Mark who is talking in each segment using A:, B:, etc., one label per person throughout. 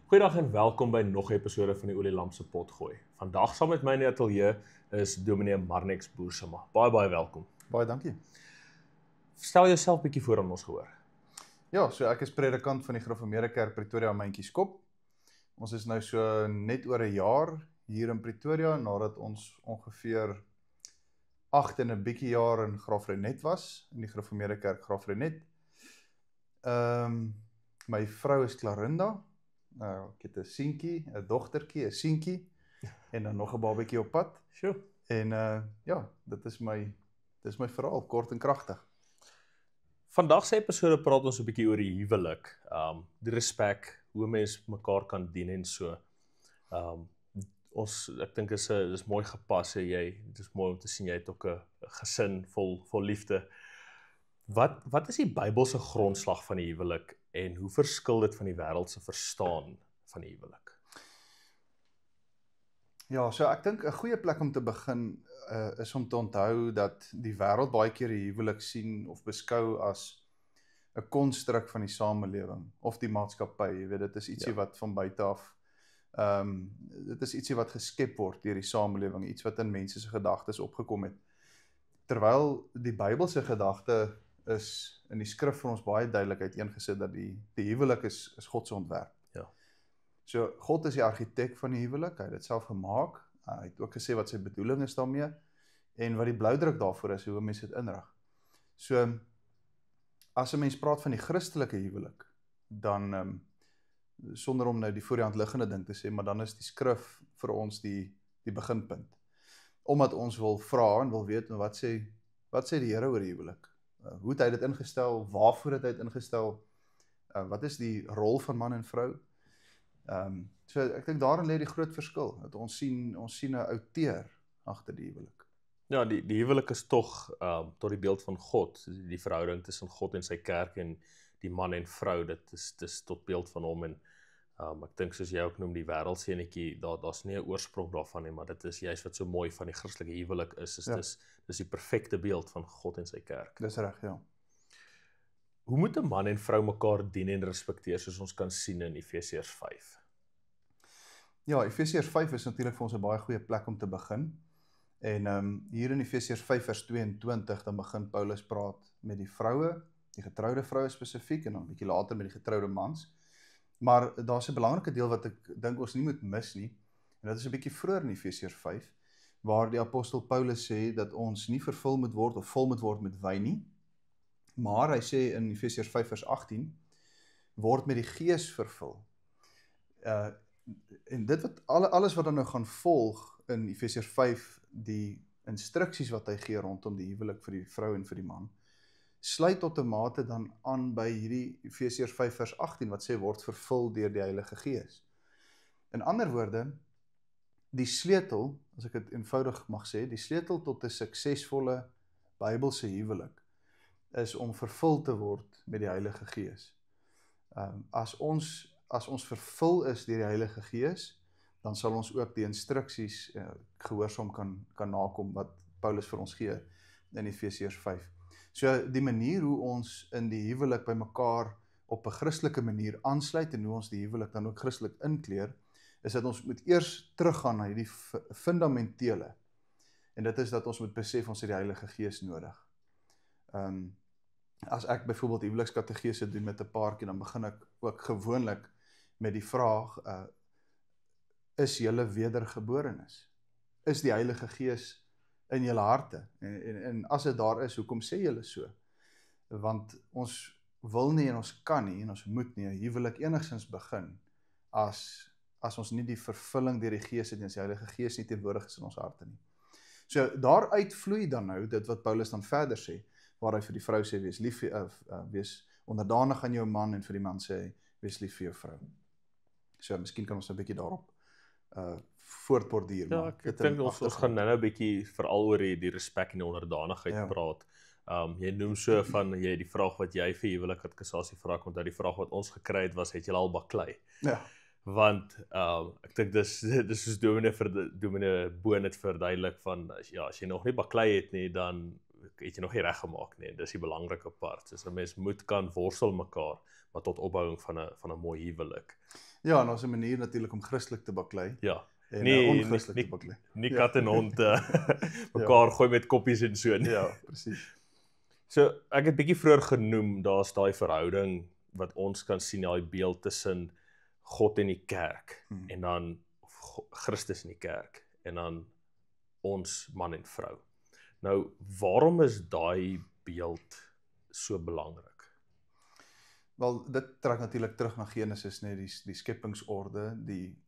A: Goeiedag en welkom by nog 'n episode van die Olielamp se Potgooi. Vandag saam met my in die ateljee is Dominee Marnix Boersema. Baie welkom.
B: Baie dankie.
A: Stel jouself bietjie voor aan ons gehoor.
B: Ja, so ek is predikant van die Gereformeerde Kerk Pretoria Myntjieskop. Ons is nou so net oor 'n jaar hier in Pretoria nadat ons ongeveer 8 en 'n bietjie jaar in Graaff-Reinet was, in die Gereformeerde Kerk Graaff-Reinet. My vrou is Clarinda. Ek het 'n seentjie, 'n dogtertjie, 'n seentjie en dan nog 'n babatjie op pad.
A: Sjoe.
B: En ja, dit is my verhaal, kort en kragtig.
A: Vandag se episode praat ons 'n bietjie oor die huwelik. Die respek, hoe mens mekaar kan dien en so. Ek dink is mooi gepas, dit is mooi om te sien jy het ook 'n gesin vol liefde. Wat is die Bybelse grondslag van die huwelik en hoe verskil dit van die wêreld se verstaan van die huwelik?
B: Ja, so ek dink 'n goeie plek om te begin is om te onthou dat die wêreld baie keer die huwelik sien of beskou as 'n konstruk van die samelewing of die maatskappy. Jy weet, dit is ietsie wat van buite af dit is ietsie wat geskep word deur die samelewing, iets wat in mense se gedagtes opgekom het. Terwyl die Bybelse gedagte is in die skrif vir ons baie duidelik uiteengesit dat die huwelik is God se ontwerp.
A: Ja.
B: So God is die argitek van die huwelik, hy het dit self gemaak. Hy het ook gesê wat sy bedoeling is daarmee en wat die bloudruk daarvoor is, hoe mense dit inrig. So as 'n mens praat van die Christelike huwelik, dan sonder om nou die voor die hand liggende ding te sê, maar dan is die skrif vir ons die beginpunt. Omdat ons wil vra en wil weet wat sê die Here oor die huwelik? Hoe het hy dit ingestel? Waarvoor het hy dit ingestel? Wat is die rol van man en vrou? So ek dink daarin lê die groot verskil, dat ons sien 'n outeur agter die huwelik.
A: Ja, die huwelik is tog tot die beeld van God, die verhouding tussen God en sy kerk en die man en vrou, dit is tot beeld van hom en ek dink soos jy ook noem die wêreldsenetjie, daar's nie 'n oorsprong daarvan nie, maar dit is juist wat so mooi van die Christelike huwelik is dis die perfekte beeld van God en sy kerk.
B: Dis reg, ja.
A: Hoe moet 'n man en vrou mekaar dien en respekteer soos ons kan sien in Efesiërs 5?
B: Ja, Efesiërs 5 is natuurlik vir ons 'n baie goeie plek om te begin. En hier in Efesiërs 5 vers 22 dan begin Paulus praat met die vroue, die getroude vroue spesifiek en dan 'n bietjie later met die getroude mans. Maar daar's 'n belangrike deel wat ek dink ons nie moet mis nie. En dit is 'n bietjie vroeër in Efesiërs 5 waar die apostel Paulus sê dat ons nie vervul moet word of vol moet word met wyn nie. Maar hy sê in Efesiërs 5 vers 18 word met die Gees vervul. En dit wat alles wat dan nou gaan volg in Efesiërs 5, die instruksies wat hy gee rondom die huwelik vir die vrou en vir die man, sluit tot 'n mate dan aan by hierdie Efesiërs 5 vers 18 wat sê word vervul deur die Heilige Gees. In ander woorde, die sleutel, as ek dit eenvoudig mag sê, die sleutel tot 'n suksesvolle Bybelse huwelik is om vervul te word met die Heilige Gees. As ons vervul is deur die Heilige Gees, dan sal ons ook die instruksies gehoorsaam kan nakom wat Paulus vir ons gee in Efesiërs 5. So die manier hoe ons in die huwelik by mekaar op 'n Christelike manier aansluit en hoe ons die huwelik dan ook Christelik inkleer, is dat ons moet eers teruggaan na hierdie fundamentele. En dit is dat ons moet besef ons het die Heilige Gees nodig. As ek byvoorbeeld huwelikskategese doen met 'n paartjie, dan begin ek ook gewoonlik met die vraag, is julle wedergeborenes? Is die Heilige Gees in julle harte? En as dit daar is, hoekom sê julle so? Want ons wil nie en ons kan nie en ons moet nie 'n huwelik enigsins begin as ons nie die vervulling deur die Gees het en as die Heilige Gees nie teenwoordig is in ons harte nie. So daaruit vloei dan nou dit wat Paulus dan verder sê, waar hy vir die vrou sê wees onderdanig aan jou man en vir die man sê hy wees lief vir jou vrou. So miskien kan ons 'n bietjie daarop voortborduur.
A: Ja, ek dink ons gaan nou 'n bietjie veral oor die respek en die onderdanigheid praat. Jy noem so van die vraag wat jy vir huwelikadministrasie vra, want die vraag wat ons gekry het was, het jy al baklei?
B: Ja.
A: Want ek dink dis soos Dominee Boon het verduidelik van as jy nog nie baklei het nie, dan het jy nog nie reg gemaak nie. Dis die belangrike part. So 'n mens moet kan worstel mekaar, maar tot opbouing van 'n mooi huwelik.
B: Ja, en daar's 'n manier natuurlik om Christelik te baklei
A: Ja.
B: en
A: Nee,
B: onchristelik te baklei.
A: nie
B: Ja.
A: kat en hond mekaar gooi met koppies en so nie.
B: Ja, presies.
A: So ek het bietjie vroeër genoem, daar's daai verhouding wat ons kan sien, daai beeld tussen God en die kerk en dan Christus in die kerk en dan ons man en vrou. Nou, waarom is daai beeld so belangrik?
B: Wel, dit trek natuurlik terug na Genesis, net die skepingsorde,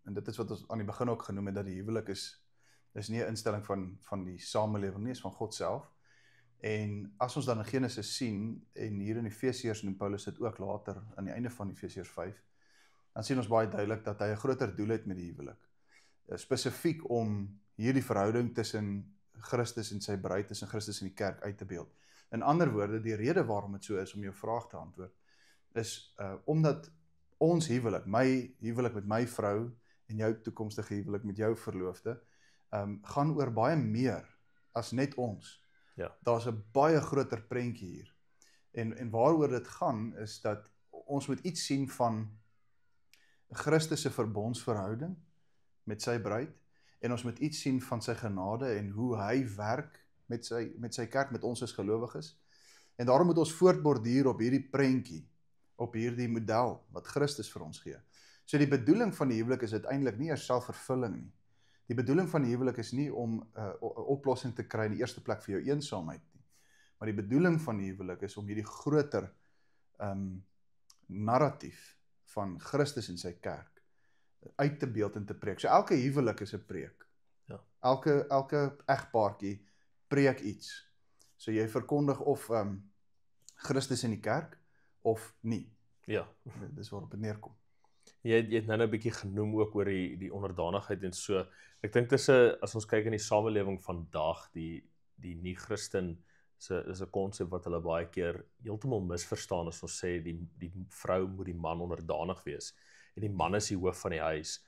B: en dit is wat ons aan die begin ook genoem het, dat die huwelik is nie 'n instelling van die samelewing nie, is van God self. En as ons dan in Genesis sien, en hier in Efesiërs noem Paulus dit ook later, aan die einde van Efesiërs 5, dan sien ons baie duidelik dat hy 'n groter doel het met die huwelik. Spesifiek om hierdie verhouding tussen Christus en sy bruid, tussen Christus en die kerk uit te beeld. In ander woorde, die rede waarom dit so is, om jou vraag te antwoord, is omdat ons huwelik, my huwelik met my vrou en jou toekomstige huwelik met jou verloofde, gaan oor baie meer as net ons.
A: Ja.
B: Daar's 'n baie groter prentjie hier. En waaroor dit gaan, is dat ons moet iets sien van Christus se verbondsverhouding met sy bruid, en ons moet iets sien van sy genade en hoe hy werk met sy kerk, met ons as gelowiges. En daarom moet ons voortborduur op hierdie prentjie, op hierdie model wat Christus vir ons gee. So die bedoeling van die huwelik is uiteindelik nie eers selfvervulling nie. Die bedoeling van die huwelik is nie om 'n oplossing te kry in die eerste plek vir jou eensaamheid nie. Maar die bedoeling van die huwelik is om hierdie groter narratief van Christus en sy kerk uit te beeld en te preek. So elke huwelik is 'n preek.
A: Ja.
B: Elke egpaartjie preek iets. So jy verkondig of Christus in die kerk of nie.
A: Ja.
B: Dis waarop dit neerkom.
A: Jy het nou 'n bietjie genoem ook oor die onderdanigheid en so. Ek dink dis as ons kyk in die samelewing vandag, die nie-Christen is 'n konsep wat hulle baie keer heeltemal misverstaan as ons sê die vrou moet die man onderdanig wees en die man is die hoof van die huis.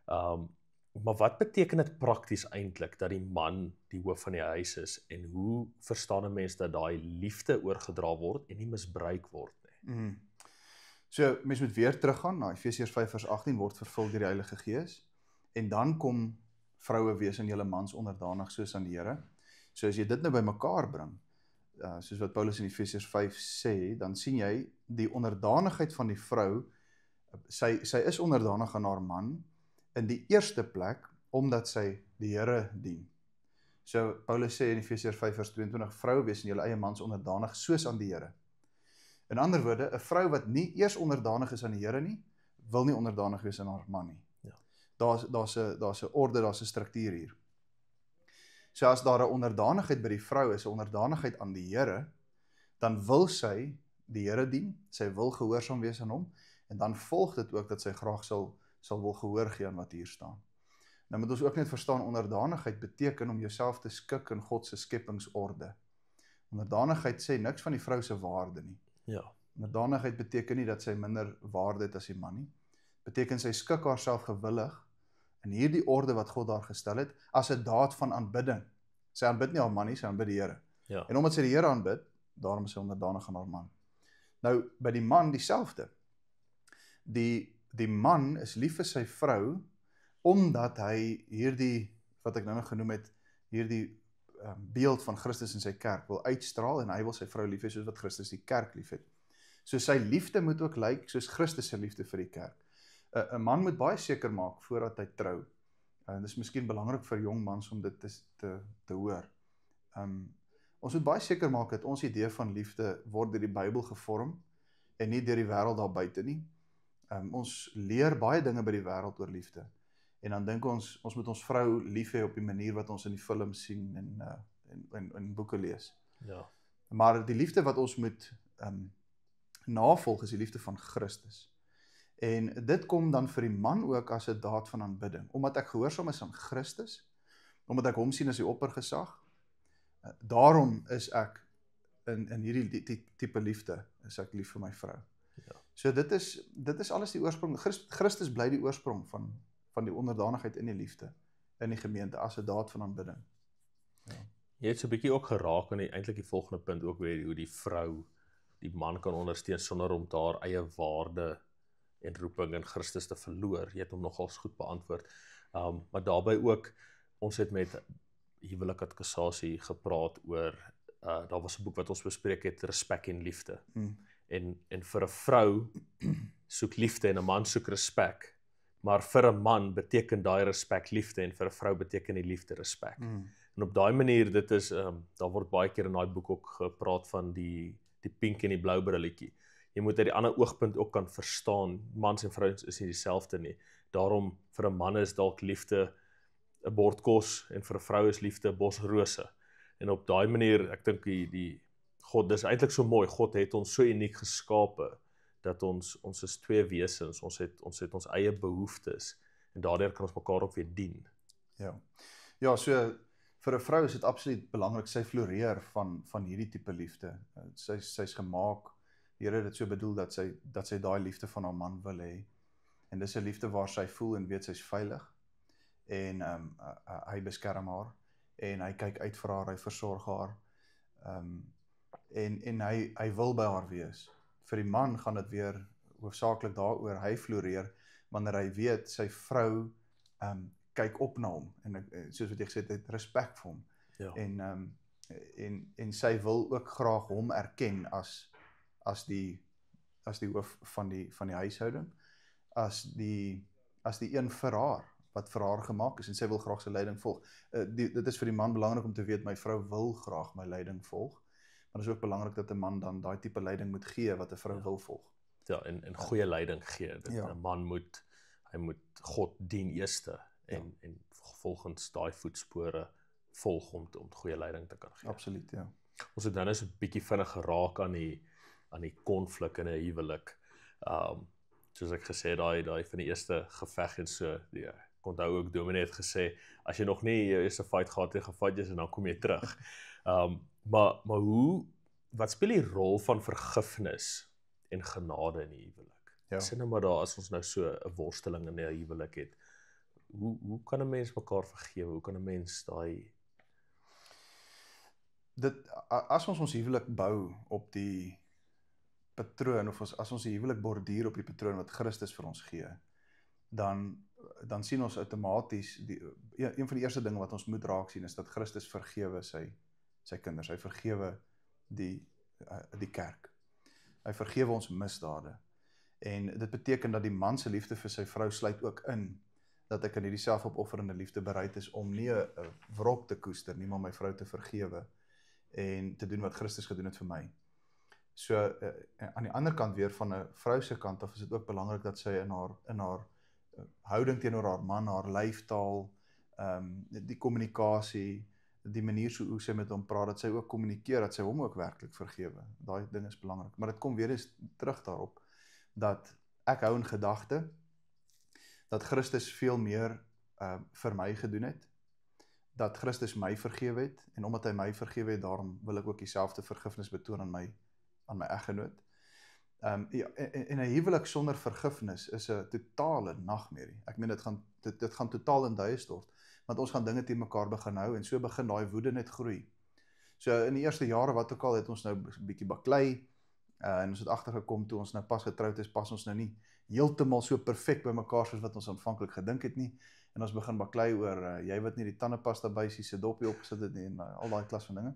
A: Maar wat beteken dit prakties eintlik dat die man die hoof van die huis is en hoe verstaan 'n mens dat daai liefde oorgedra word en nie misbruik word nie?
B: So, mens moet weer teruggaan na Efesiërs 5 vers 18, word vervul deur die Heilige Gees, en dan kom vroue wees aan julle mans onderdanig soos aan die Here. So as jy dit nou bymekaar bring, soos wat Paulus in Efesiërs 5 sê, dan sien jy die onderdanigheid van die vrou, sy is onderdanig aan haar man, in die eerste plek, omdat sy die Here dien. So Paulus sê in Efesiërs 5 vers 22, vroue wees aan julle eie mans onderdanig soos aan die Here. In ander woorde, 'n vrou wat nie eers onderdanig is aan die Here nie, wil nie onderdanig wees aan haar man nie.
A: Ja.
B: Daar's 'n orde, daar's 'n struktuur hier. So as daar 'n onderdanigheid by die vrou is, 'n onderdanigheid aan die Here, dan wil sy die Here dien, sy wil gehoorsaam wees aan hom, en dan volg dit ook dat sy graag sal wil gehoor gee aan wat hier staan. Nou moet ons ook net verstaan, onderdanigheid beteken om jouself te skik in God se skepingsorde. Onderdanigheid sê niks van die vrou se waarde nie.
A: Ja.
B: Onderdanigheid beteken nie dat sy minder waarde het as die man nie. Beteken sy skik haarself gewillig in hierdie orde wat God daar gestel het, as 'n daad van aanbidding. Sy aanbid nie haar man nie, sy aanbid die Here.
A: Ja.
B: En omdat sy die Here aanbid, daarom is sy onderdanig aan haar man. Nou, by die man dieselfde. Die man is lief vir sy vrou, omdat hy hierdie, wat ek nou nog genoem het, hierdie beeld van Christus in sy kerk wil uitstraal, en hy wil sy vrou lief hê soos wat Christus die kerk lief het. So sy liefde moet ook lyk soos Christus se liefde vir die kerk. 'n man moet baie seker maak voordat hy trou. Dit is miskien belangrik vir jong mans om dit te hoor. Ons moet baie seker maak dat ons idee van liefde word deur die Bybel gevorm en nie deur die wêreld daar buite nie. Ons leer baie dinge by die wêreld oor liefde. En dan dink ons moet ons vrou lief hê op die manier wat ons in die film sien en boeke lees.
A: Ja.
B: Maar die liefde wat ons moet navolg is die liefde van Christus. En dit kom dan vir die man ook as 'n daad van aanbidding. Omdat ek gehoorsaam is aan Christus, omdat ek hom sien as die oppergesag, daarom is ek in hierdie tipe liefde, is ek lief vir my vrou.
A: Ja.
B: So dit is alles die oorsprong. Christus bly die oorsprong van die onderdanigheid in die liefde in die gemeente as 'n daad van aanbidding. Ja.
A: Jy het so 'n bietjie ook geraak aan eintlik die volgende punt ook weer, hoe die vrou die man kan ondersteun sonder om haar eie waarde en roeping in Christus te verloor. Jy het hom nogals goed beantwoord. Maar daarbey ook, ons het met huwelik adkassasie gepraat oor, daar was 'n boek wat ons bespreek het, respek en liefde. En vir 'n vrou soek liefde en 'n man soek respek. Maar vir 'n man beteken daai respek liefde en vir 'n vrou beteken die liefde respek. En op daai manier, dit is, daar word baie keer in daai boek ook gepraat van die pink en die blou brilletjie. Jy moet uit die ander oogpunt ook kan verstaan, mans en vrouens is nie dieselfde nie. Daarom vir 'n man is dalk liefde 'n bord kos en vir 'n vrou is liefde 'n bos rose. En op daai manier, ek dink die God, dis eintlik so mooi, God het ons so uniek geskape, dat ons is twee wesens, ons het ons eie behoeftes, en daardeur kan ons mekaar ook weer dien.
B: Ja, so vir 'n vrou is dit absoluut belangrik, sy floreer van hierdie tipe liefde. Sy's gemaak, die Here het dit so bedoel dat sy daai liefde van haar man wil hê. En dis 'n liefde waar sy voel en weet sy's veilig. En hy beskerm haar en hy kyk uit vir haar, hy versorg haar. En hy wil by haar wees. Vir die man gaan dit weer hoofsaaklik daaroor, hy floreer wanneer hy weet sy vrou kyk op na hom en soos wat jy gesê het, respek vir hom.
A: Ja.
B: En sy wil ook graag hom erken as die hoof van die huishouding, as die een vir haar, wat vir haar gemaak is, en sy wil graag sy leiding volg. Dit is vir die man belangrik om te weet, my vrou wil graag my leiding volg, maar dit is ook belangrik dat 'n man dan daai tipe leiding moet gee, wat 'n vrou wil volg.
A: Ja, en goeie leiding gee. 'n man moet God dien eerste, en volgens daai voetspore volg om goeie leiding te kan gee.
B: Absoluut, ja.
A: Ons het nou so 'n bietjie vinnig geraak aan die konflik in 'n huwelik. Soos ek gesê het, daai van die eerste geveg en so, ek onthou ook Dominee het gesê, as jy nog nie jou eerste fight gehad het, gevat jy en dan kom jy terug. Maar wat speel die rol van vergifnis en genade in die huwelik? Sien nou maar daar, as ons nou so 'n worsteling in 'n huwelik het, hoe kan 'n mens mekaar vergewe? Hoe kan 'n mens daai...
B: As ons huwelik bou op die patroon, of as ons die huwelik borduur op die patroon wat Christus vir ons gee, dan sien ons outomaties, een van die eerste dinge wat ons moet raak sien, is dat Christus vergewe sy kinders, hy vergewe die kerk, hy vergewe ons misdade, en dit beteken dat die man se liefde vir sy vrou sluit ook in, dat ek in hierdie selfopofferende liefde bereid is om nie 'n wrok te koester nie, maar my vrou te vergewe, en te doen wat Christus gedoen het vir my. So, aan die ander kant weer, van 'n vrou se kant af, is dit ook belangrik dat sy in haar houding teenoor haar man, haar lyfstaal, die kommunikasie, die manier hoe sy met hom praat, dat sy ook kommunikeer, dat sy hom ook werklik vergewe. Daai ding is belangrik. Maar dit kom weer eens terug daarop, dat ek hou in gedagte, dat Christus veel meer vir my gedoen het, dat Christus my vergewe het, en omdat hy my vergewe het, daarom wil ek ook dieselfde vergifnis betoon aan my eggenoot. En 'n huwelik sonder vergifnis is 'n totale nagmerrie. Ek meen, dit gaan totaal in duie stort, want ons gaan dinge teen mekaar begin hou, en so begin daai woede net groei. So in die eerste jare wat ook al, het ons nou 'n bietjie baklei, en ons het agtergekom, toe ons nou pas getroud is, pas ons nou nie heeltemal so perfek by mekaar soos wat ons aanvanklik gedink het nie, en ons begin baklei oor, jy wat nie die tandepasta bysie se dopie opgesit het nie, en al daai klas van dinge.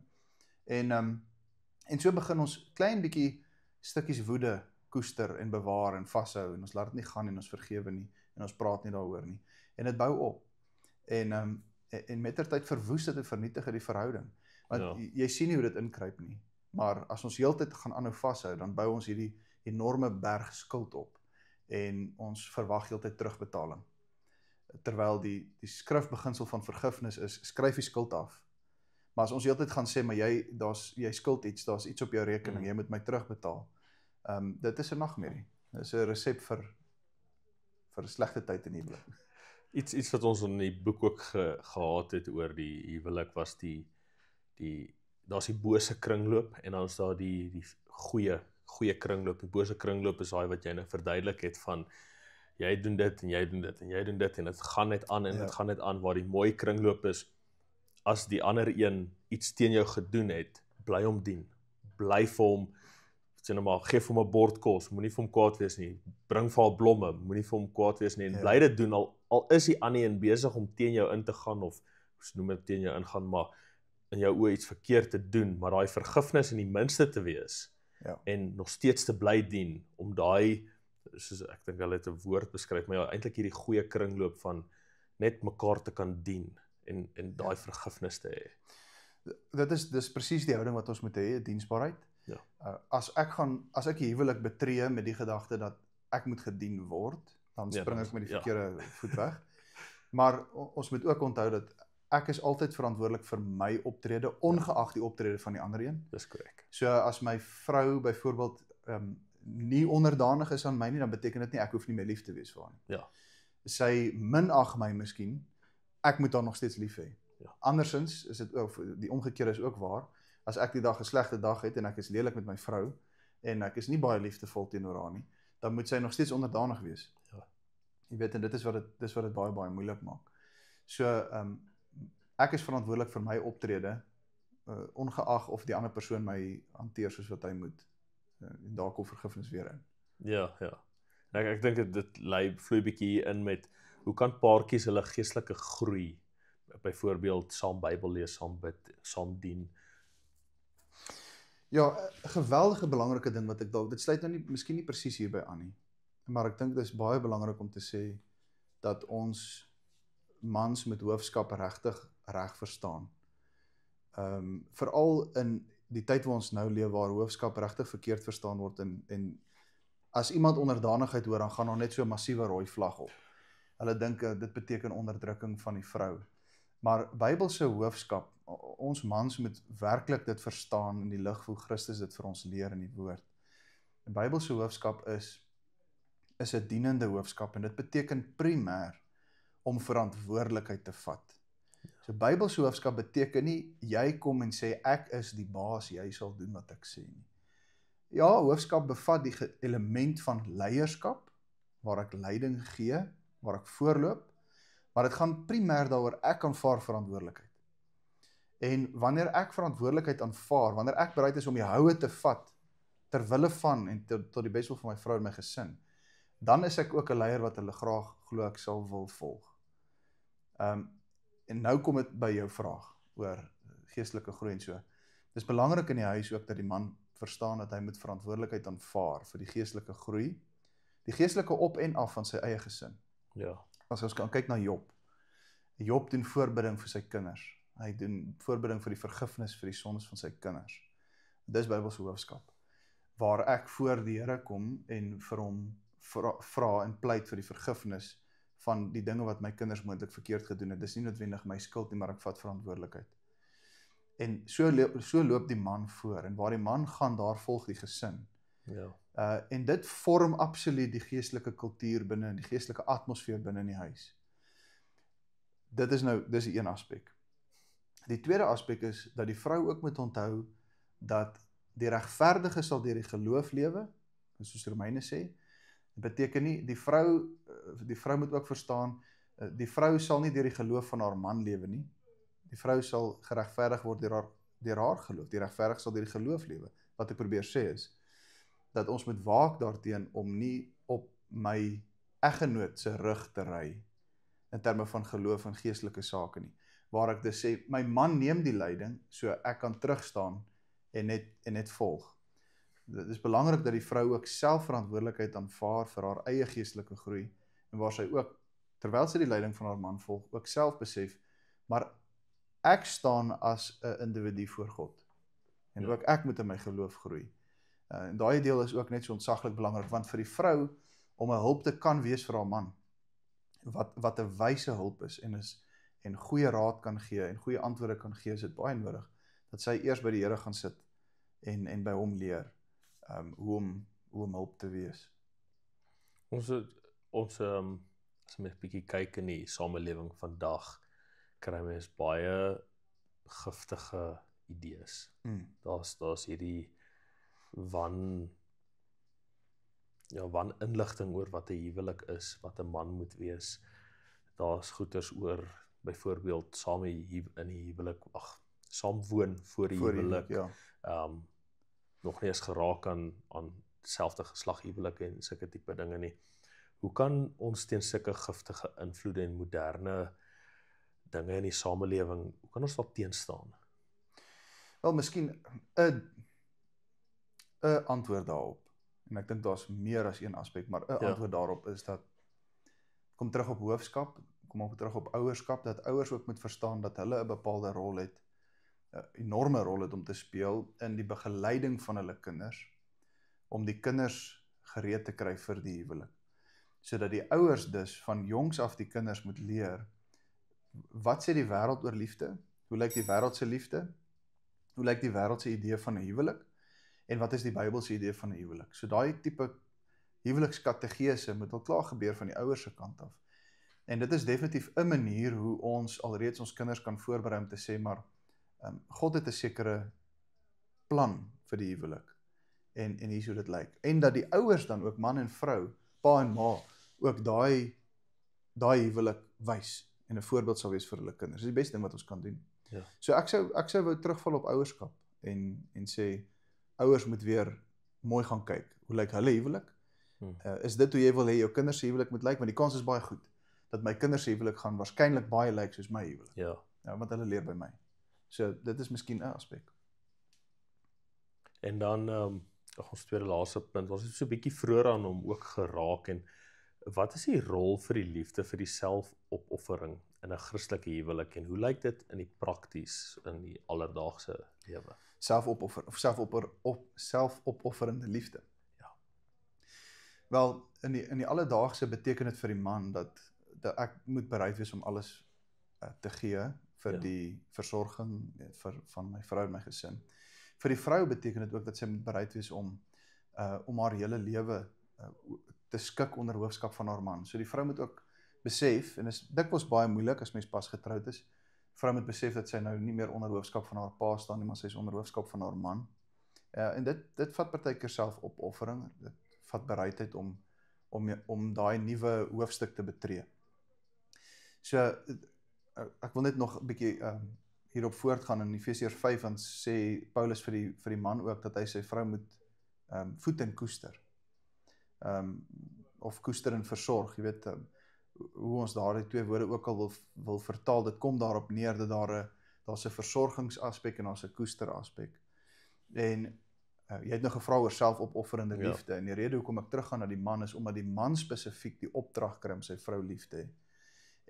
B: En so begin ons klein bietjie stukkies woede koester en bewaar en vashou, en ons laat dit nie gaan, en ons vergewe nie, en ons praat nie daaroor nie, en dit bou op, en mettertyd verwoes dit en vernietig die verhouding, want jy sien nie hoe dit inkruip nie, maar as ons heeltyd gaan aanhou vashou, dan bou ons hierdie enorme berg skuld op, en ons verwag heeltyd terugbetaling, terwyl die skrifbeginsel van vergifnis is, skryf die skuld af. Maar as ons heeltyd gaan sê, maar jy skuld iets, daar's iets op jou rekening, jy moet my terugbetaal. Dit is 'n nagmerrie. Dit is 'n resep vir 'n slegte tyd in die huwelik.
A: Iets wat ons in die boek ook gehad het oor die huwelik, was daar's die bose kringloop, en dan is daar die goeie kringloop. Die bose kringloop is daai wat jy nou verduidelik het, van jy doen dit, en jy doen dit, en jy doen dit, en dit gaan net aan, en dit gaan net aan, waar die mooi kringloop is, as die ander een iets teen jou gedoen het, bly hom dien, bly vir hom sê nou maar, geef hom 'n bord kos, moenie vir hom kwaad wees nie. Bring vir haar blomme, moenie vir hom kwaad wees nie. En
B: Ja.
A: bly dit doen al is die ander een besig om teen jou in te gaan of noem dit teen jou ingaan, maar in jou oë iets verkeerd te doen, maar daai vergifnis in die minste te wees
B: Ja.
A: en nog steeds te bly dien om daai, soos ek dink hulle het 'n woord beskryf, maar ja, eintlik hierdie goeie kringloop van net mekaar te kan dien en daai vergifnis te hê.
B: Dis presies die houding wat ons moet hê, diensbaarheid.
A: Ja.
B: As ek die huwelik betree met die gedagte dat ek moet gedien word, dan
A: Ja,
B: spring
A: dan
B: ek met die
A: ja.
B: verkeerde voet weg. Maar ons moet ook onthou dat ek is altyd verantwoordelik vir my optrede, ongeag die optrede van die ander een.
A: Dis korrek.
B: So as my vrou byvoorbeeld nie onderdanig is aan my nie, dan beteken dit nie ek hoef nie meer lief te wees vir haar nie.
A: Ja.
B: Sy minag my miskien, ek moet haar nog steeds lief hê.
A: Ja.
B: Andersins is dit ook, die omgekeerde is ook waar. As ek die dag 'n slegte dag het en ek is lelik met my vrou en ek is nie baie liefdevol teenoor haar nie, dan moet sy nog steeds onderdanig wees.
A: Ja.
B: Jy weet, en dit is wat dit baie moeilik maak. So ek is verantwoordelik vir my optrede, ongeag of die ander persoon my hanteer soos wat hy moet. En daar kom vergifnis weer in.
A: Ja. En ek dink dit vloei bietjie hier in met hoe kan paartjies hulle geestelike groei, byvoorbeeld saam Bybel lees, saam bid, saam dien.
B: Ja, 'n geweldige belangrike ding wat ek dalk, dit sluit nou nie, miskien nie presies hierby aan nie, maar ek dink dit is baie belangrik om te sê dat ons mans met hoofskap regtig reg verstaan. Veral in die tyd waar ons nou leef, waar hoofskap regtig verkeerd verstaan word en as iemand onderdanigheid hoor, dan gaan daar net so 'n massiewe rooi vlag op. Hulle dink dit beteken onderdrukking van die vrou. Maar Bybelse hoofskap, ons mans moet werklik dit verstaan in die lig hoe Christus dit vir ons leer in die woord. Die Bybelse hoofskap is 'n dienende hoofskap en dit beteken primêr om verantwoordelikheid te vat. So Bybelse hoofskap beteken nie jy kom en sê ek is die baas, jy sal doen wat ek sê nie. Ja, hoofskap bevat die element van leierskap, waar ek leiding gee, waar ek voorloop, maar dit gaan primêr daaroor ek aanvaar verantwoordelikheid. En wanneer ek verantwoordelikheid aanvaar, wanneer ek bereid is om die houe te vat, ter wille van en tot die beswil van my vrou en my gesin, dan is ek ook 'n leier wat hulle graag glo ek sal wil volg. En nou kom dit by jou vraag oor geestelike groei en so. Dis belangrik in die huis ook dat die man verstaan dat hy moet verantwoordelikheid aanvaar vir die geestelike groei, die geestelike op en af van sy eie gesin.
A: Ja.
B: As ons kan kyk na Job. Job doen voorbidding vir sy kinders. Hy doen voorbidding vir die vergifnis vir die sondes van sy kinders. Dis Bybelse hoofskap. Waar ek voor die Here kom en vir hom vra en pleit vir die vergifnis van die dinge wat my kinders moontlik verkeerd gedoen het. Dis nie noodwendig my skuld nie, maar ek vat verantwoordelikheid. En so loop die man voor, en waar die man gaan, daar volg die gesin.
A: Ja.
B: En dit vorm absoluut die geestelike kultuur binne, die geestelike atmosfeer binne in die huis. Dis die een aspek. Die tweede aspek is, dat die vrou ook moet onthou, dat die regverdige sal deur die geloof lewe, soos Romeine sê. Dit beteken nie, die vrou moet ook verstaan, die vrou sal nie deur die geloof van haar man lewe nie. Die vrou sal geregverdig word deur haar geloof. Die regverdig sal deur die geloof lewe. Wat ek probeer sê is, dat ons moet waak daarteen om nie op my eggenoot se rug te ry, in terme van geloof en geestelike sake nie. Waar ek dus sê, my man neem die leiding, so ek kan terugstaan en net volg. Dit is belangrik dat die vrou ook selfverantwoordelikheid aanvaar vir haar eie geestelike groei, en waar sy ook, terwyl sy die leiding van haar man volg, ook self besef, maar ek staan as 'n individu voor God, en ook ek moet in my geloof groei. En daai deel is ook net so ontsaglik belangrik, want vir die vrou, om 'n hulp te kan wees vir haar man, wat 'n wyse hulp is, en goeie raad kan gee, en goeie antwoorde kan gee, is dit baie nodig, dat sy eers by die Here gaan sit, en by hom leer, hoe om hulp te wees.
A: Ons as mens bietjie kyk in die samelewing vandag, kry mens baie giftige idees. Daar's hierdie wan inligting oor wat 'n huwelik is, wat 'n man moet wees. Daar's goeters oor byvoorbeeld saam woon voor die huwelik.
B: Ja.
A: nog nie eens geraak aan selfde geslag huwelike en sulke tipe dinge nie. Hoe kan ons teen sulke giftige invloede en moderne dinge in die samelewing, hoe kan ons daar teenstaan?
B: Wel, miskien 'n antwoord daarop. En ek dink daar's meer as een aspek, maar 'n antwoord daarop is dat kom terug op hoofskap, kom ook terug op ouerskap, dat ouers ook moet verstaan dat hulle 'n bepaalde rol het, 'n enorme rol het om te speel in die begeleiding van hulle kinders, om die kinders gereed te kry vir die huwelik. Sodat die ouers dus van jongs af die kinders moet leer, wat sê die wêreld oor liefde? Hoe lyk die wêreld se liefde? Hoe lyk die wêreld se idee van 'n huwelik? En wat is die Bybelse idee van 'n huwelik? So daai tipe huwelikskategese moet al klaar gebeur van die ouers se kant af. En dit is definitief 'n manier hoe ons alreeds ons kinders kan voorberei om te sê, maar God het 'n sekere plan vir die huwelik. En hier is hoe dit lyk. En dat die ouers dan ook, man en vrou, pa en ma, ook daai huwelik wys en 'n voorbeeld sal wees vir hulle kinders. Dis die beste ding wat ons kan doen.
A: Ja.
B: So ek sou wou terugval op ouerskap en sê, ouers moet weer mooi gaan kyk. Hoe lyk hulle huwelik? Is dit hoe jy wil hê jou kinders se huwelik moet lyk? Want die kans is baie goed dat my kinders se huwelik gaan waarskynlik baie lyk soos my huwelik.
A: Ja,
B: want hulle leer by my. So dit is miskien 'n aspek.
A: En dan ons tweede laaste punt, ons het so 'n bietjie vroeër aan hom ook geraak, en wat is die rol vir die liefde vir die selfopoffering in 'n Christelike huwelik, en hoe lyk dit in die prakties in die alledaagse lewe?
B: Selfopofferende liefde.
A: Ja.
B: Wel, in die alledaagse beteken dit vir die man dat ek moet bereid wees om alles te gee vir die versorging van my vrou en my gesin. Vir die vrou beteken dit ook dat sy moet bereid wees om haar hele lewe te skik onder hoofskap van haar man. So die vrou moet ook besef, en is dikwels baie moeilik as mens pas getroud is, vrou moet besef dat sy nou nie meer onder hoofskap van haar pa staan nie, maar sy is onder hoofskap van haar man. En dit vat partykeer selfopoffering, dit vat bereidheid om daai nuwe hoofstuk te betree. So ek wil net nog 'n bietjie hierop voortgaan. In Efesiërs 5 dan sê Paulus vir die man ook dat hy sy vrou moet voed en koester. Of koester en versorg, jy weet, hoe ons daardie twee woorde ook al wil vertaal, dit kom daarop neer dat daar's 'n versorgingsaspek en daar's 'n koesteraspek. En jy het nou gevra oor selfopofferende liefde, en die rede hoekom ek teruggaan na die man is omdat die man spesifiek die opdrag kry om sy vrou lief te hê.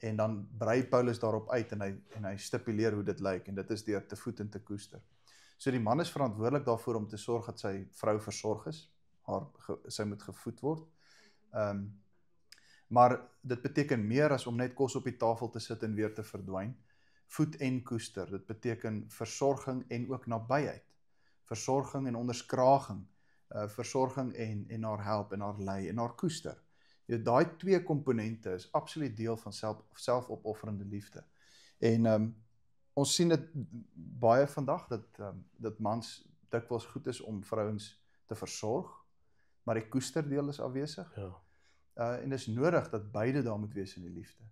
B: En dan brei Paulus daarop uit en hy stipuleer hoe dit lyk, en dit is deur te voed en te koester. So die man is verantwoordelik daarvoor om te sorg dat sy vrou versorg is, sy moet gevoed word. Maar dit beteken meer as om net kos op die tafel te sit en weer te verdwyn. Voed en koester, dit beteken versorging en ook nabyheid. Versorging en onderskraging, versorging en haar help en haar lei en haar koester. Daai twee komponente is absoluut deel van selfopofferende liefde. En ons sien dit baie vandag, dat mans dikwels goed is om vrouens te versorg, maar die koesterdeel is afwesig. En dis nodig dat beide daar moet wees in die liefde.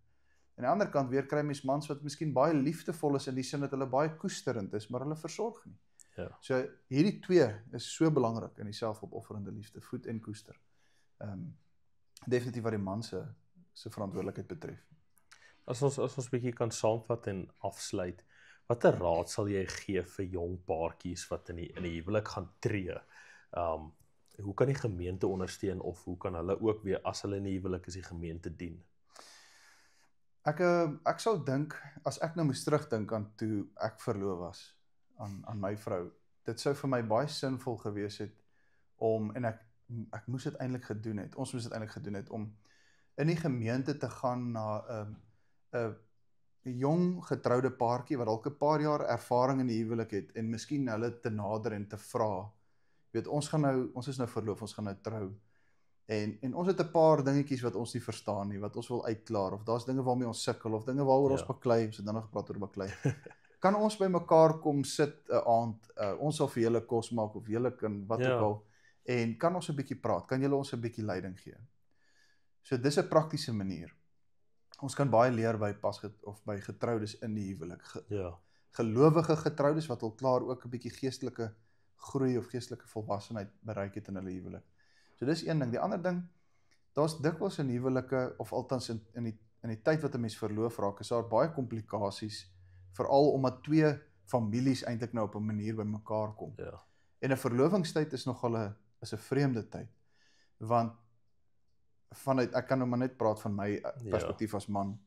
B: Aan die ander kant weer kry mens mans wat miskien baie liefdevol is in die sin dat hulle baie koesterend is, maar hulle versorg nie. So hierdie twee is so belangrik in die selfopofferende liefde, voed en koester. Definitief wat die man se verantwoordelikheid betref.
A: As ons bietjie kan saamvat en afsluit, watter raad sal jy gee vir jong paartjies wat in die huwelik gaan tree? Hoe kan die gemeente ondersteun, of hoe kan hulle ook weer, as hulle in die huwelik is, die gemeente dien?
B: Ek sou dink, as ek nou moes terugdink aan toe ek verloof was aan my vrou, dit sou vir my baie sinvol gewees het en ek moes dit eintlik gedoen het, ons moes dit eintlik gedoen het, om in die gemeente te gaan na 'n jong getroude paartjie wat dalk 'n paar jaar ervaring in die huwelik het, en miskien hulle te nader en te vra. Jy weet, ons is nou verloof, ons gaan nou trou. En ons het 'n paar dingetjies wat ons nie verstaan nie, wat ons wil uitklaar, of daar's dinge waarmee ons sukkel, of dinge waaroor ons baklei, ons het nou nog gepraat oor baklei. Kan ons by mekaar kom sit 'n aand, ons sal vir julle kos maak, of julle kan wat ook al, en kan ons 'n bietjie praat, kan julle ons 'n bietjie leiding gee? So dis 'n praktiese manier. Ons kan baie leer by getroudes in die huwelik. Gelowige getroudes wat al klaar ook 'n bietjie geestelike groei of geestelike volwassenheid bereik het in hulle huwelik. So dis een ding. Die ander ding, daar's dikwels in huwelike, of althans in die tyd wat 'n mens verloof raak, is daar baie komplikasies, veral omdat twee families eintlik nou op 'n manier by mekaar kom.
A: Ja.
B: En 'n verlovingstyd is nogal 'n vreemde tyd, want ek kan nou maar net praat van my perspektief as man.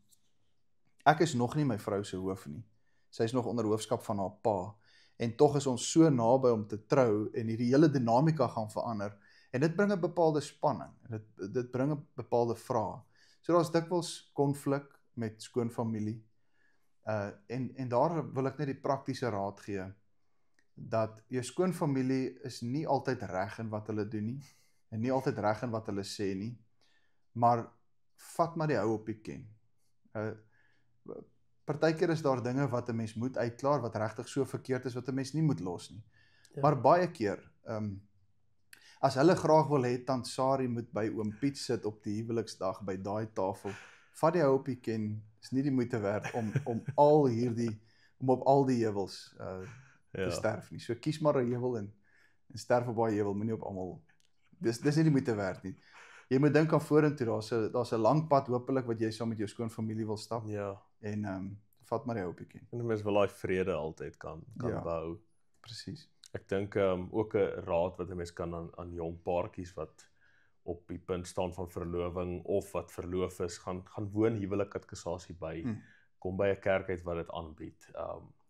B: Ek is nog nie my vrou se hoof nie. Sy is nog onder hoofskap van haar pa. En tog is ons so naby om te trou en hierdie hele dinamika gaan verander. En dit bring 'n bepaalde spanning. Dit bring 'n bepaalde vrae. So daar's dikwels konflik met skoonfamilie. En daar wil ek net die praktiese raad gee dat jou skoonfamilie is nie altyd reg in wat hulle doen nie en nie altyd reg in wat hulle sê nie, maar vat maar die hou op die ken. Partykeer is daar dinge wat 'n mens moet uitklaar wat regtig so verkeerd is wat 'n mens nie moet los nie. Ja. Maar baie keer as hulle graag wil hê tant Sari moet by oom Piet sit op die huweliksdag by daai tafel, vat die hou op die ken, is nie die moeite werd om op al die heuwels te sterf nie. So kies maar 'n heuwel en sterf op daai heuwel, moenie op almal. Dis nie die moeite werd nie. Jy moet dink aan vorentoe, daar's 'n lang pad hopelik wat jy saam met jou skoonfamilie wil stap.
A: Ja.
B: En vat maar die hou op die ken.
A: En mens wil daai vrede altyd kan bou.
B: Presies.
A: Ek dink ook 'n raad wat 'n mens kan aan jong paartjies wat op die punt staan van verloving of wat verloof is, gaan woon huwelikadvisasie by. Kom by 'n kerk uit wat dit aanbied.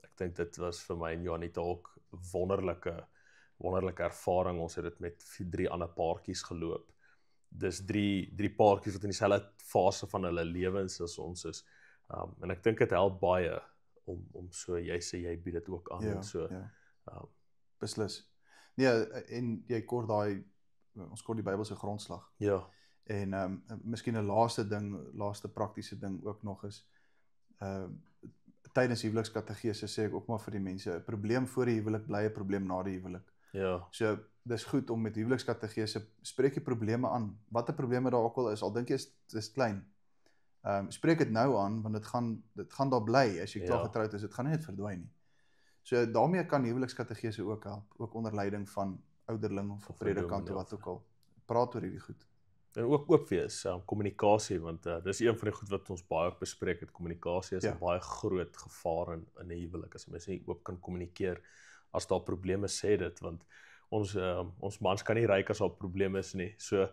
A: Ek dink dit was vir my en Janita ook wonderlike ervaring. Ons het dit met 3 ander paartjies geloop. Dis drie paartjies wat in dieselfde fase van hulle lewens as ons is. En ek dink dit help baie om so, jy sê jy bied dit ook aan.
B: Ja,
A: so.
B: Beslis. Nee, en jy ons kort die Bybelse grondslag.
A: Ja.
B: En miskien 'n laaste praktiese ding ook nog is, tydens huwelikskategese sê ek ook maar vir die mense, 'n probleem voor die huwelik bly 'n probleem na die huwelik.
A: Ja.
B: So dis goed om met huwelikskategese, spreek jy probleme aan, watter probleme daar ook al is, al dink jy is klein. Spreek dit nou aan, want dit gaan daar bly as jy klaar getroud is, dit gaan nie net verdwyn nie. So daarmee kan huwelikskategese ook help, ook onder leiding van ouderling of predikant of wat ook al. Praat oor hierdie goed.
A: En ook wees, kommunikasie, want dis een van die goed wat ons baie bespreek het. Kommunikasie is 'n baie groot gevaar in 'n huwelik, as mens nie ook kan kommunikeer as daar probleme, sê dit, want ons mans kan nie ryk as daar probleme is nie. So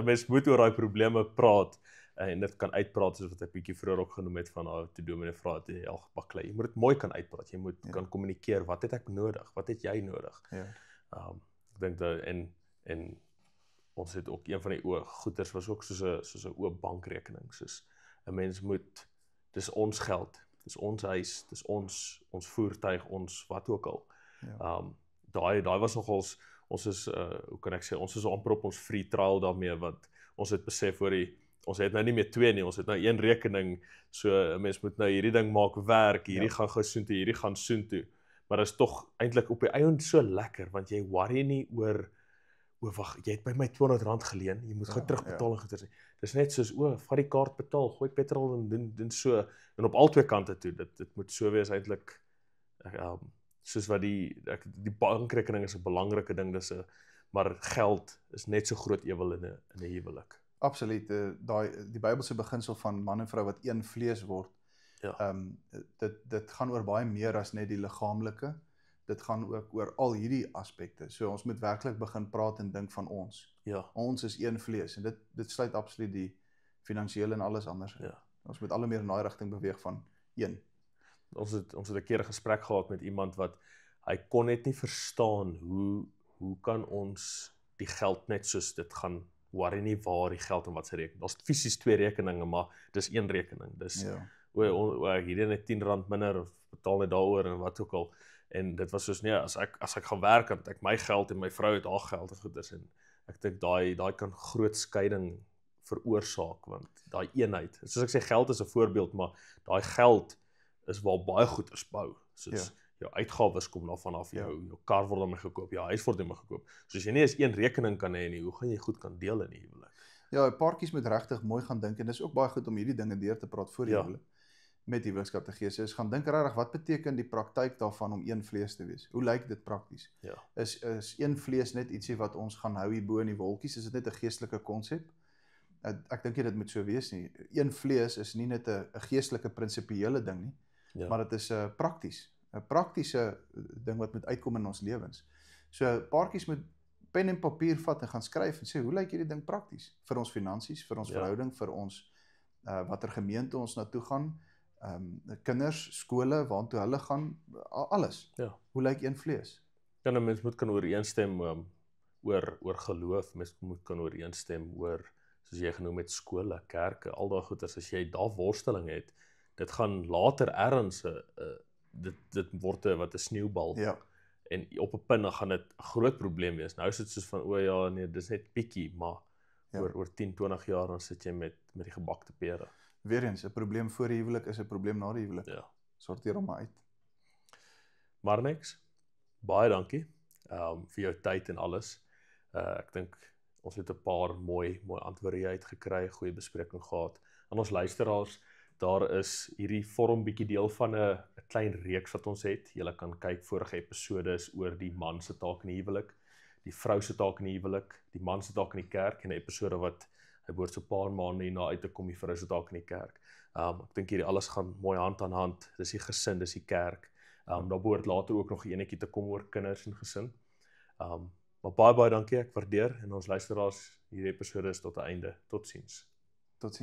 A: mens moet oor daai probleme praat en dit kan uitpraat, soos wat ek bietjie vroeër ook genoem het van toe dominee vra het jy al baklei. Jy moet dit mooi kan uitpraat. Jy moet kan kommunikeer, wat het ek nodig? Wat het jy nodig?
B: Ja.
A: Ek dink dat en ons het ook een van die goeders was ook soos 'n oop bankrekening. Soos 'n mens moet, dis ons geld, dis ons huis, dis ons voertuig, ons wat ook al.
B: Ja.
A: Daai was nogals, ons is hoe kan ek sê, ons is amper op ons free trial daarmee, want ons het besef ons het nou nie meer 2 nie, ons het nou 1 rekening, so 'n mens moet nou hierdie ding maak werk, hierdie gaan gou soontoe, hierdie gaan soontoe. Maar dit is tog eintlik op die einde so lekker, want jy worry nie oor wag, jy het by my R200 geleen, jy moet gou terugbetaal en goeders nie. Dis net soos, vat die kaart betaal, gooi petrol en doen so, en op al twee kante toe, dit moet so wees eintlik, soos wat die bankrekening is 'n belangrike ding, maar geld is net so groot ewel in 'n huwelik.
B: Absoluut, die Bybelse beginsel van man en vrou wat een vlees word, dit gaan oor baie meer as net die liggaamlike, dit gaan ook oor al hierdie aspekte, so ons moet werklik begin praat en dink van ons.
A: Ja.
B: Ons is een vlees, en dit sluit absoluut die finansiële en alles anders.
A: Ja.
B: Ons moet alle meer in daai rigting beweeg van een.
A: Ons het 'n keer 'n gesprek gehad met iemand wat, hy kon net nie verstaan, hoe kan ons die geld net soos dit gaan, worry nie waar die geld en wat sy rekening, daar's fisies 2 rekeninge, maar dis 1 rekening, dis, hierdie net R10 minder, of betaal net daaroor en wat ook al, en dit was soos, nee, as ek gaan werk, het ek my geld en my vrou het haar geld en goeders, en ek dink daai kan groot skeiding veroorsaak, want daai eenheid, soos ek sê, geld is 'n voorbeeld, maar daai geld is waar baie goeders bou, soos jou uitgawes kom daarvan af, jou kar word daarmee gekoop, jou huis word daarmee gekoop, so as jy nie eens 1 rekening kan hê nie, hoe gaan jy goed kan deel in die huwelik?
B: Ja, paartjies moet regtig mooi gaan dink, en dis ook baie goed om hierdie dinge deur te praat voor die huwelik. met huwelikskatedese is gaan dink regtig wat beteken die praktyk daarvan om een vlees te wees? Hoe lyk dit prakties?
A: Ja.
B: Is een vlees net ietsie wat ons gaan hou hier bo in die wolkies? Is dit net 'n geestelike konsep? Ek dink nie dit moet so wees nie. Een vlees is nie net 'n geestelike prinsipiële ding nie,
A: Ja.
B: maar dit is 'n praktiese ding wat moet uitkom in ons lewens. So paartjies moet pen en papier vat en gaan skryf en sê, hoe lyk hierdie ding prakties? Vir ons finansies, vir ons verhouding, vir ons watter gemeente ons na toe gaan, kinders, skole, waartoe hulle gaan, alles.
A: Ja.
B: Hoe lyk een vlees?
A: Ja, nou, mens moet kan ooreenstem oor geloof, mens moet kan ooreenstem oor, soos jy genoem het, skole, kerke, al daai goeders, as jy daar worsteling het, dit gaan later ergens, dit word 'n sneeubal.
B: Ja.
A: En op 'n punt dan gaan dit 'n groot probleem wees. Nou is dit soos van, o ja, nee, dis net bietjie, maar oor 10, 20 jaar dan sit jy met die gebakte pere.
B: Weereens, 'n probleem voor die huwelik is 'n probleem na die huwelik.
A: Ja.
B: Sorteer hom maar uit.
A: Maar niks. Baie dankie vir jou tyd en alles. Ek dink ons het 'n paar mooi antwoorde uitgekry, goeie bespreking gehad. Aan ons luisteraars, daar is hierdie vorm bietjie deel van 'n klein reeks wat ons het. Julle kan kyk vorige episodes oor die man se taak in die huwelik, die vrou se taak in die huwelik, die man se taak in die kerk en 'n episode wat hy behoort so 'n paar maande hierna uit te kom, die vrou se taak in die kerk. Ek dink hierdie alles gaan mooi hand aan hand. Dis die gesin, dis die kerk. Daar behoort later ook nog 'n enetjie te kom oor kinders en gesin. Maar baie dankie, ek waardeer en ons luisteraars, hierdie episode is tot 'n einde. Totsiens.
B: Totsiens.